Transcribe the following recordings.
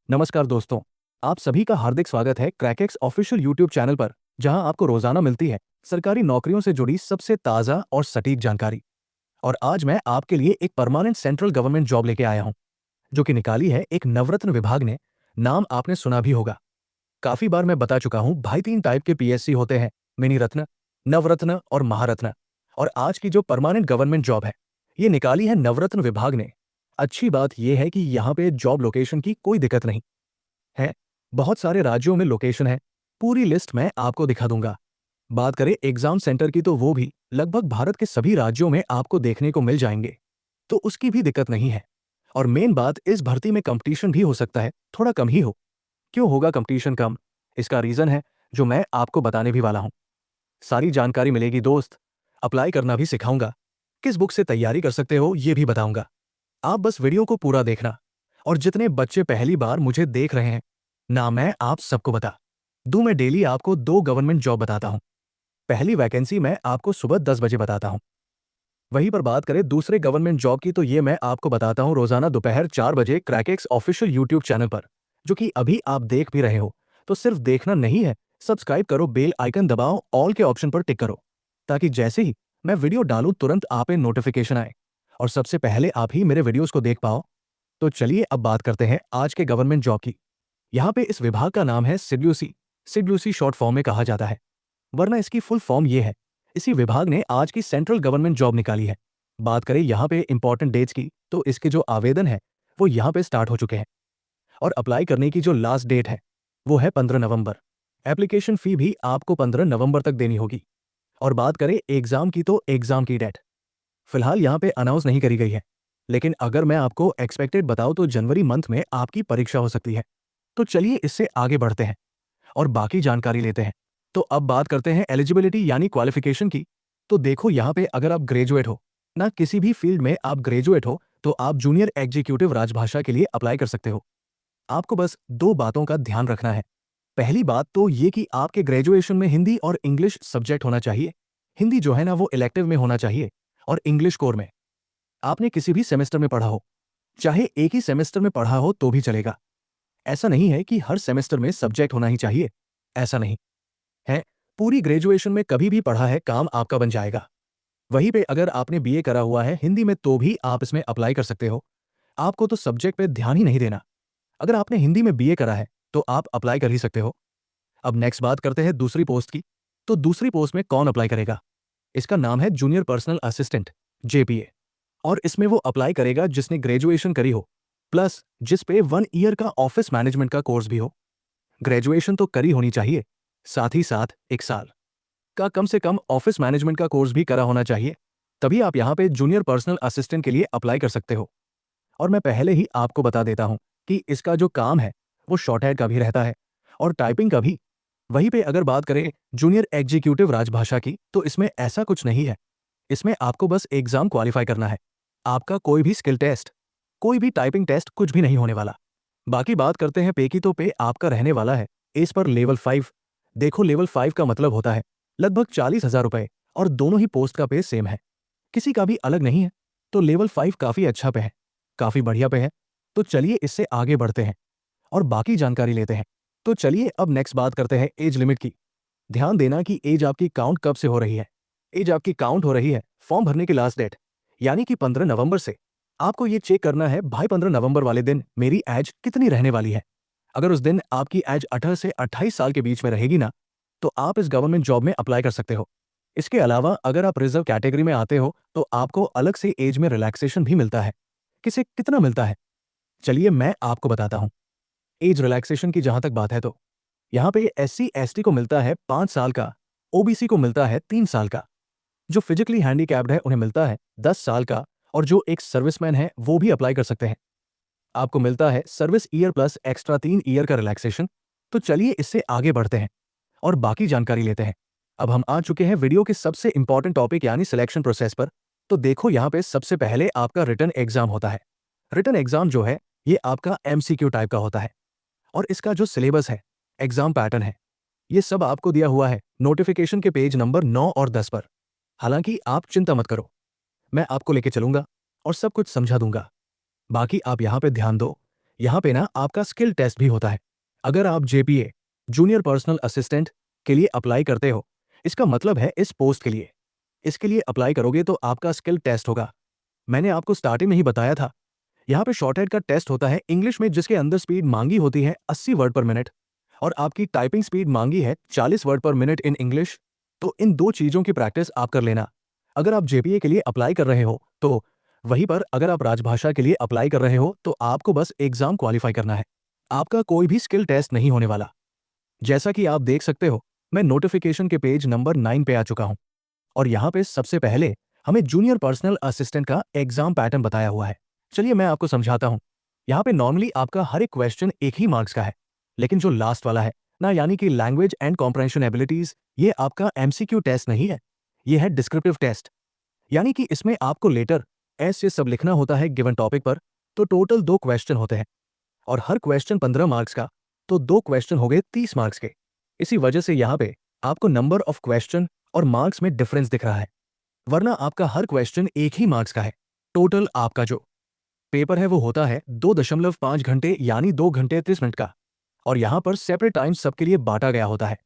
नमस्कार दोस्तों, आप सभी का हार्दिक स्वागत है क्रैकेक्स ऑफिशियल यूट्यूब चैनल पर, जहां आपको रोजाना मिलती है सरकारी नौकरियों से जुड़ी सबसे ताज़ा और सटीक जानकारी। और आज मैं आपके लिए एक परमानेंट सेंट्रल गवर्नमेंट जॉब लेके आया हूं, जो कि निकाली है एक नवरत्न विभाग ने। नाम आपने सुना भी होगा। काफी बार मैं बता चुका हूं भाई, 3 टाइप के पीएससी होते हैं: मिनी रत्न, नवरत्न और महारत्न। और आज की जो परमानेंट गवर्नमेंट जॉब है, ये निकाली है नवरत्न विभाग ने। अच्छी बात यह है कि यहाँ पे जॉब लोकेशन की कोई दिक्कत नहीं है। बहुत सारे राज्यों में लोकेशन है, पूरी लिस्ट मैं आपको दिखा दूंगा। बात करें एग्जाम सेंटर की, तो वो भी लगभग भारत के सभी राज्यों में आपको देखने को मिल जाएंगे, तो उसकी भी दिक्कत नहीं है। और मेन बात, इस भर्ती में कंपटीशन भी हो सकता है थोड़ा कम ही हो। क्यों होगा कंपटीशन कम? इसका रीजन है जो मैं आपको बताने भी वाला हूं। सारी जानकारी मिलेगी दोस्त। अप्लाई करना भी सिखाऊंगा, किस बुक से तैयारी कर सकते हो ये भी बताऊंगा। आप बस वीडियो को पूरा देखना। और जितने बच्चे पहली बार मुझे देख रहे हैं ना, मैं आप सबको बता दूं, मैं डेली आपको 2 गवर्नमेंट जॉब बताता हूं। पहली वैकेंसी मैं आपको सुबह 10 बजे बताता हूं। वहीं पर बात करें दूसरे गवर्नमेंट जॉब की, तो ये मैं आपको बताता हूं रोजाना दोपहर 4 बजे क्रैकेक्स ऑफिशियल यूट्यूब चैनल पर, जो कि अभी आप देख भी रहे हो। तो सिर्फ देखना नहीं है, सब्सक्राइब करो, बेल आइकन दबाओ, ऑल के ऑप्शन पर टिक करो, ताकि जैसे ही मैं वीडियो डालूं तुरंत आप पे नोटिफिकेशन आए और सबसे पहले आप ही मेरे वीडियोस को देख पाओ। तो चलिए अब बात करते हैं आज के गवर्नमेंट जॉब की। यहाँ पे इस विभाग का नाम है सिडब्ल्यूसी। सिडब्ल्यूसी शॉर्ट फॉर्म में कहा जाता है, वरना इसकी फुल फॉर्म ये है। इसी विभाग ने आज की सेंट्रल गवर्नमेंट जॉब निकाली है। बात करें यहाँ पे इंपॉर्टेंट डेट्स की, तो इसके जो आवेदन है वो यहाँ पे स्टार्ट हो चुके हैं। और अप्लाई करने की जो लास्ट डेट है वो है 15 नवंबर। एप्लीकेशन फी भी आपको 15 नवंबर तक देनी होगी। और बात करें एग्जाम की, तो एग्जाम की डेट फिलहाल यहाँ पे अनाउंस नहीं करी गई है, लेकिन अगर मैं आपको एक्सपेक्टेड बताऊं तो जनवरी मंथ में आपकी परीक्षा हो सकती है। तो चलिए इससे आगे बढ़ते हैं और बाकी जानकारी लेते हैं। तो अब बात करते हैं एलिजिबिलिटी यानी क्वालिफिकेशन की। तो देखो यहाँ पे, अगर आप ग्रेजुएट हो ना, किसी भी फील्ड में आप ग्रेजुएट हो, तो आप जूनियर एग्जीक्यूटिव राजभाषा के लिए अप्लाई कर सकते हो। आपको बस 2 बातों का ध्यान रखना है। पहली बात तो ये कि आपके ग्रेजुएशन में हिंदी और इंग्लिश सब्जेक्ट होना चाहिए। हिंदी जो है ना वो इलेक्टिव में होना चाहिए, और इंग्लिश कोर में। आपने किसी भी सेमेस्टर में पढ़ा हो, चाहे एक ही सेमेस्टर में पढ़ा हो तो भी चलेगा। ऐसा नहीं है कि हर सेमेस्टर में सब्जेक्ट होना ही चाहिए, ऐसा नहीं है। पूरी ग्रेजुएशन में कभी भी पढ़ा है, काम आपका बन जाएगा। वहीं पे अगर आपने बीए करा हुआ है हिंदी में, तो भी आप इसमें अप्लाई कर सकते हो। आपको तो सब्जेक्ट पे ध्यान ही नहीं देना। अगर आपने हिंदी में बीए करा है तो आप अप्लाई कर ही सकते हो। अब नेक्स्ट बात करते हैं दूसरी पोस्ट की। तो दूसरी पोस्ट में कौन अप्लाई करेगा? इसका नाम है जूनियर पर्सनल असिस्टेंट, जेपीए। और इसमें वो अप्लाई करेगा जिसने ग्रेजुएशन करी हो, प्लस जिस पे 1 ईयर का ऑफिस मैनेजमेंट का कोर्स भी हो। ग्रेजुएशन तो करी होनी चाहिए, साथ ही साथ 1 साल का कम से कम ऑफिस मैनेजमेंट का कोर्स भी करा होना चाहिए। तभी आप यहाँ पे जूनियर पर्सनल असिस्टेंट के लिए अप्लाई कर सकते हो। और मैं पहले ही आपको बता देता हूँ कि इसका जो काम है वो शॉर्ट हैंड का भी रहता है और टाइपिंग का भी। वहीं पे अगर बात करें जूनियर एग्जीक्यूटिव राजभाषा की, तो इसमें ऐसा कुछ नहीं है। इसमें आपको बस एग्जाम क्वालिफाई करना है। आपका कोई भी स्किल टेस्ट, कोई भी टाइपिंग टेस्ट कुछ भी नहीं होने वाला। बाकी बात करते हैं पे की, तो पे आपका रहने वाला है इस पर लेवल 5। देखो, लेवल 5 का मतलब होता है लगभग 40,000 रुपए, और दोनों ही पोस्ट का पे सेम है, किसी का भी अलग नहीं है। तो लेवल 5 काफी अच्छा पे है, काफी बढ़िया पे है। तो चलिए इससे आगे बढ़ते हैं और बाकी जानकारी लेते हैं। तो चलिए अब नेक्स्ट बात करते हैं एज लिमिट की। ध्यान देना कि एज आपकी काउंट कब से हो रही है। एज आपकी काउंट हो रही है फॉर्म भरने की लास्ट डेट, यानी कि 15 नवंबर से। आपको ये चेक करना है भाई, 15 नवंबर वाले दिन मेरी एज कितनी रहने वाली है। अगर उस दिन आपकी एज 18 से 28 साल के बीच में रहेगी ना, तो आप इस गवर्नमेंट जॉब में अप्लाई कर सकते हो। इसके अलावा अगर आप रिजर्व कैटेगरी में आते हो तो आपको अलग से एज में रिलैक्सेशन भी मिलता है। किसे कितना मिलता है, चलिए मैं आपको बताता हूं। एज रिलैक्सेशन की जहां तक बात है, तो यहाँ पे SC ST को मिलता है 5 साल का, OBC को मिलता है 3 साल का, जो फिजिकली हैंडीकैप्ड है उन्हें मिलता है 10 साल का, और जो एक सर्विसमैन है वो भी अप्लाई कर सकते हैं। आपको मिलता है service year plus extra 3 year का रिलैक्सेशन। तो चलिए इससे आगे बढ़ते हैं और बाकी जानकारी लेते हैं। अब हम आ चुके हैं वीडियो के सबसे इंपॉर्टेंट टॉपिक यानी सिलेक्शन प्रोसेस पर। तो देखो, यहाँ पे सबसे पहले आपका रिटन एग्जाम होता है। रिटन एग्जाम जो है ये आपका MCQ टाइप का होता है। और इसका जो सिलेबस है, एग्जाम पैटर्न है, ये सब आपको दिया हुआ है नोटिफिकेशन के पेज नंबर 9 और 10 पर। हालांकि आप चिंता मत करो, मैं आपको लेके चलूंगा और सब कुछ समझा दूंगा। बाकी आप यहाँ पे ध्यान दो यहाँ पे ना आपका स्किल टेस्ट भी होता है। अगर आप जेपीए जूनियर पर्सनल असिस्टेंट के लिए अप्लाई करते हो, इसका मतलब है इस पोस्ट के लिए, इसके लिए अप्लाई करोगे तो आपका स्किल टेस्ट होगा। मैंने आपको स्टार्टिंग में ही बताया था, यहाँ पे शॉर्टहेड का टेस्ट होता है इंग्लिश में, जिसके अंदर स्पीड मांगी होती है 80 वर्ड पर मिनट और आपकी टाइपिंग स्पीड मांगी है 40 वर्ड पर मिनट इन इंग्लिश। तो इन दो चीज़ों की प्रैक्टिस आप कर लेना। अगर आप जेपीए के लिए अप्लाई कर रहे हो तो वहीं पर अगर आप राजभाषा के लिए अप्लाई कर रहे हो तो आपको बस एग्जाम क्वालिफाई करना है। आपका कोई भी स्किल टेस्ट नहीं होने वाला। जैसा कि आप देख सकते हो, मैं नोटिफिकेशन के पेज नंबर 9 पे आ चुका हूं और यहाँ पे सबसे पहले हमें जूनियर पर्सनल असिस्टेंट का एग्जाम पैटर्न बताया हुआ है। चलिए मैं आपको समझाता हूँ। यहाँ पे नॉर्मली आपका हर एक क्वेश्चन एक ही मार्क्स का है, लेकिन जो लास्ट वाला है ना, यानी कि लैंग्वेज एंड कॉम्प्रहेंशन एबिलिटीज, ये आपका एमसीक्यू टेस्ट नहीं है, ये है डिस्क्रिप्टिव टेस्ट। यानी कि इसमें आपको लेटर ऐसे सब लिखना होता है गिवन टॉपिक पर। तो टोटल 2 क्वेश्चन होते हैं और हर क्वेश्चन 15 मार्क्स का, तो 2 क्वेश्चन हो गए 30 मार्क्स के। इसी वजह से यहाँ पे आपको नंबर ऑफ क्वेश्चन और मार्क्स में डिफरेंस दिख रहा है, वरना आपका हर क्वेश्चन एक ही मार्क्स का है। टोटल आपका जो पेपर है वो होता है 2.5 घंटे यानी 2 घंटे 30 मिनट का। और यहाँ पर सेपरेट टाइम सबके लिए बांटा गया होता है।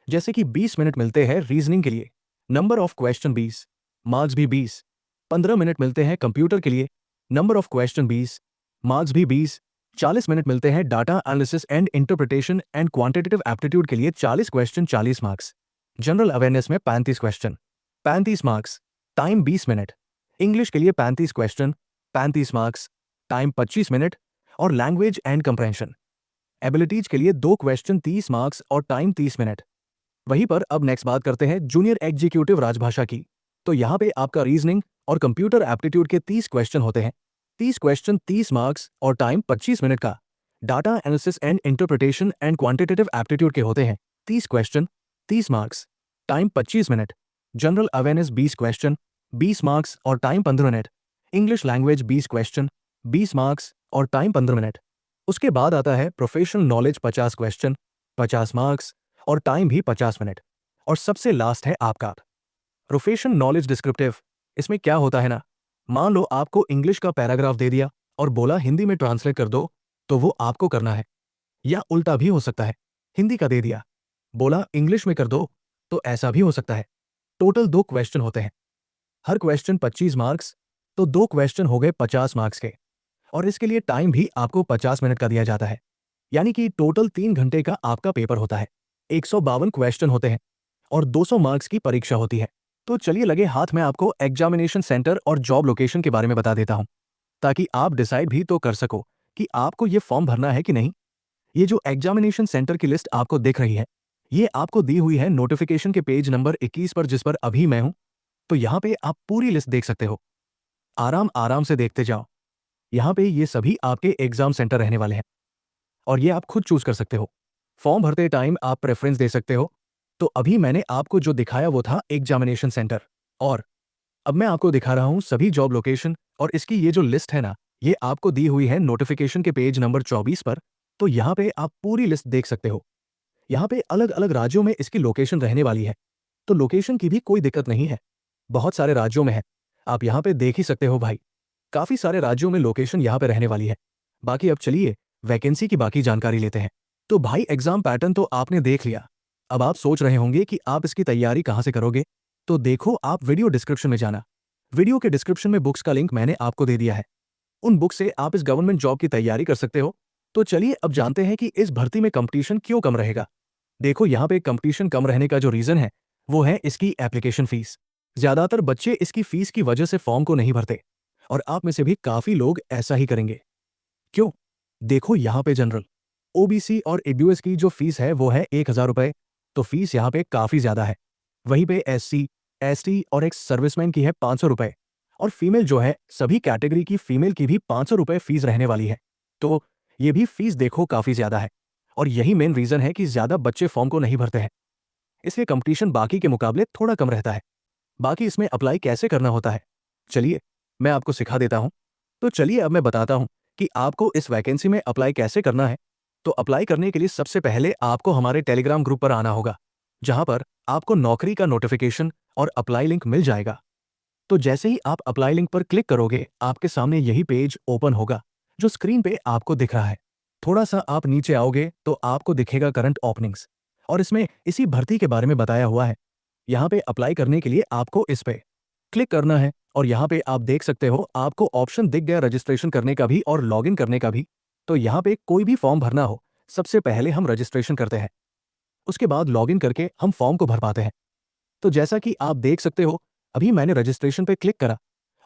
जैसे कि 20 मिनट मिलते हैं रीजनिंग के लिए, नंबर ऑफ क्वेश्चन 20, मार्क्स भी 20। 15 मिनट मिलते हैं कंप्यूटर के लिए, नंबर ऑफ क्वेश्चन 20, मार्क्स भी 20। 40 मिनट मिलते हैं data analysis and interpretation and quantitative aptitude के लिए, 40 क्वेश्चन 40 मार्क्स। जनरल अवेयरनेस में 35 question 35 marks, time 20 minute. English के लिए 35 क्वेश्चन 35 मार्क्स, टाइम 25 मिनट। और लैंग्वेज एंड कंप्रहेंशन एबिलिटीज के लिए 2 क्वेश्चन 30 मार्क्स और टाइम 30 मिनट। वहीं पर अब नेक्स्ट बात करते हैं जूनियर एग्जीक्यूटिव राजभाषा की। तो यहाँ पे आपका रीजनिंग और कंप्यूटर एप्टीट्यूड के 30 क्वेश्चन होते हैं। 30 क्वेश्चन 30 मार्क्स और टाइम 25 मिनट का। Data analysis and interpretation and quantitative aptitude के होते हैं 30 question 30 marks, time 25 minute. General awareness 20 question 20 marks और time 15 minute. English language 20 question 20 marks और टाइम 15 मिनट। उसके बाद आता है प्रोफेशनल नॉलेज 50 क्वेश्चन 50 मार्क्स और टाइम भी 50 मिनट। और सबसे लास्ट है आपका प्रोफेशनल नॉलेज डिस्क्रिप्टिव। इसमें क्या होता है ना, मान लो आपको इंग्लिश का पैराग्राफ दे दिया और बोला हिंदी में ट्रांसलेट कर दो, तो वो आपको करना है। या उल्टा भी हो सकता है, हिंदी का दे दिया, बोला इंग्लिश में कर दो, तो ऐसा भी हो सकता है। टोटल 2 क्वेश्चन होते हैं, हर क्वेश्चन 25 मार्क्स, तो 2 क्वेश्चन हो गए 50 मार्क्स के। और इसके लिए टाइम भी आपको 50 मिनट का दिया जाता है, यानी कि टोटल 3 घंटे का आपका पेपर होता है। 152 क्वेश्चन होते हैं और 200 मार्क्स की परीक्षा होती है। तो चलिए लगे हाथ में आपको एग्जामिनेशन सेंटर और जॉब लोकेशन के बारे में बता देता हूं, ताकि आप डिसाइड भी तो कर सको कि आपको ये फॉर्म भरना है कि नहीं। ये जो एग्जामिनेशन सेंटर की लिस्ट आपको दिख रही है, ये आपको दी हुई है नोटिफिकेशन के पेज नंबर 21 पर, जिस पर अभी मैं हूं। तो यहाँ पे आप पूरी लिस्ट देख सकते हो, आराम आराम से देखते जाओ। यहाँ पे ये सभी आपके एग्जाम सेंटर रहने वाले हैं और ये आप खुद चूज कर सकते हो। फॉर्म भरते टाइम आप प्रेफरेंस दे सकते हो। तो अभी मैंने आपको जो दिखाया वो था एग्जामिनेशन सेंटर, और अब मैं आपको दिखा रहा हूं सभी जॉब लोकेशन। और इसकी ये जो लिस्ट है ना, ये आपको दी हुई है नोटिफिकेशन के पेज नंबर 24 पर। तो यहाँ पे आप पूरी लिस्ट देख सकते हो। यहाँ पे अलग अलग राज्यों में इसकी लोकेशन रहने वाली है, तो लोकेशन की भी कोई दिक्कत नहीं है। बहुत सारे राज्यों में है, आप यहाँ पे देख ही सकते हो भाई, काफी सारे राज्यों में लोकेशन यहाँ पे रहने वाली है। बाकी अब चलिए वैकेंसी की बाकी जानकारी लेते हैं। तो भाई एग्जाम पैटर्न तो आपने देख लिया। अब आप सोच रहे होंगे कि आप इसकी तैयारी कहाँ से करोगे। तो देखो, आप वीडियो डिस्क्रिप्शन में जाना। वीडियो के डिस्क्रिप्शन में बुक्स का लिंक मैंने आपको दे दिया है। उन बुक से आप इस गवर्नमेंट जॉब की तैयारी कर सकते हो। तो चलिए अब जानते हैं कि इस भर्ती में कंपटीशन क्यों कम रहेगा। देखो, यहाँ पे कंपटीशन कम रहने का जो रीजन है वो है इसकी एप्लीकेशन फीस। ज्यादातर बच्चे इसकी फीस की वजह से फॉर्म को नहीं भरते, और आप में से भी काफी लोग ऐसा ही करेंगे। क्यों? देखो, यहाँ पे जनरल, ओबीसी और ईडब्ल्यूएस की जो फीस है वो है 1000 रुपए, तो फीस यहाँ पे काफी ज्यादा है। वहीं पे एससी, एसटी और एक्स सर्विसमैन की है 500 रुपए, और फीमेल जो है सभी कैटेगरी की फीमेल की भी 500 रुपए फीस रहने वाली है। तो ये भी फीस देखो काफी ज्यादा है, और यही मेन रीजन है कि ज्यादा बच्चे फॉर्म को नहीं भरते हैं। इसलिए कंपटीशन बाकी के मुकाबले थोड़ा कम रहता है। बाकी इसमें अप्लाई कैसे करना होता है, चलिए मैं आपको सिखा देता हूं। तो चलिए अब मैं बताता हूं कि आपको इस वैकेंसी में अप्लाई कैसे करना है। तो अप्लाई करने के लिए सबसे पहले आपको हमारे टेलीग्राम ग्रुप पर आना होगा, जहां पर आपको नौकरी का नोटिफिकेशन और अप्लाई लिंक मिल जाएगा। तो जैसे ही आप अप्लाई लिंक पर क्लिक करोगे, आपके सामने यही पेज ओपन होगा, जो स्क्रीन पे आपको दिख रहा है। थोड़ा सा आप नीचे आओगे तो आपको दिखेगा करंट ओपनिंग्स और इसमें इसी भर्ती के बारे में बताया हुआ है। यहाँ पे अप्लाई करने के लिए आपको इस पे क्लिक करना है और यहाँ पे आप देख सकते हो आपको ऑप्शन दिख गया रजिस्ट्रेशन करने का भी और लॉगिन करने का भी। तो यहाँ पे कोई भी फॉर्म भरना हो, सबसे पहले हम रजिस्ट्रेशन करते हैं, उसके बाद लॉगिन करके हम फॉर्म को भर पाते हैं। तो जैसा कि आप देख सकते हो, अभी मैंने रजिस्ट्रेशन पे क्लिक करा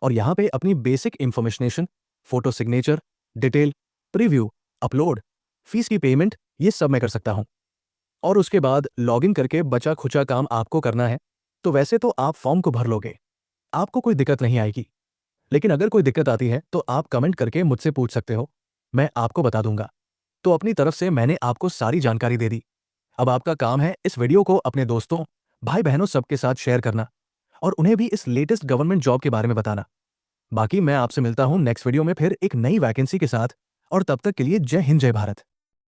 और यहाँ पे अपनी basic information, photo signature, detail, preview, upload, fees की पेमेंट, ये सब मैं कर सकता हूँ। और उसके बाद लॉगिन करके बचा खुचा काम आपको करना है। तो वैसे तो आप फॉर्म को भर लोगे, आपको कोई दिक्कत नहीं आएगी। लेकिन अगर कोई दिक्कत आती है तो आप कमेंट करके मुझसे पूछ सकते हो, मैं आपको बता दूंगा। तो अपनी तरफ से मैंने आपको सारी जानकारी दे दी। अब आपका काम है इस वीडियो को अपने दोस्तों, भाई बहनों सबके साथ शेयर करना और उन्हें भी इस लेटेस्ट गवर्नमेंट जॉब के बारे में बताना। बाकी मैं आपसे मिलता हूं नेक्स्ट वीडियो में फिर एक नई वैकेंसी के साथ, और तब तक के लिए जय हिंद जय भारत।